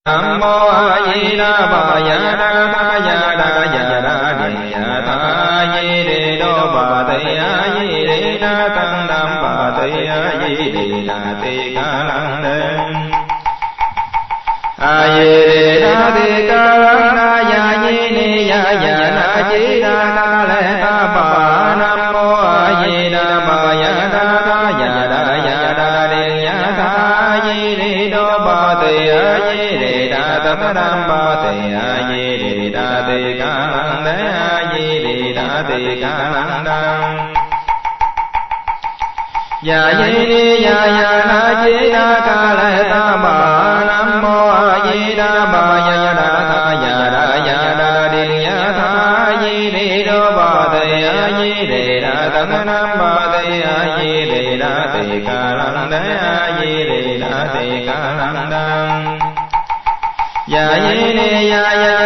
Nam mô A Di Đà Phật. Ya Đa Tha Ya Đa Ya Đa Di Ya Tha Di Đê Đô Bà Tê A Di Đê Đa Tăng Nam Bà Tê A Di Đê Đà Tê Ca Lăng Đê A Di Đê Đà Tê Ca Lăng Đa Ya Di Ni Ya Ya Na Chi Đa Ta Lê Ta Bà. Nam mô A Di Đà Phật. Ya Đa Tha Ya Đa Ya Đa Đê Ya Tha Di Đê Đô Bà Tê A Di Đê Đà Tăng Nam Bà Tê A Di Đê Đà Tê Ca Lăng Đê A Di Đê Đà Tê Ca Lăng Đa Ya Di Ni Ya Ya Na Chi Đa Ca Lê Ta Bà. Nam mô A Di Đà Phật. Ya Đa Tha Ya Đa Ya Đa Đê Ya Tha Di Đê Đô Bà Tê A Di Đê Đà Tăng Nam Bà Tê A Di Đê Đà Tê Ca Lăng Đê A Di Đê Đà Tê Ca Lăng Đa Ya Di Ni Ya Ya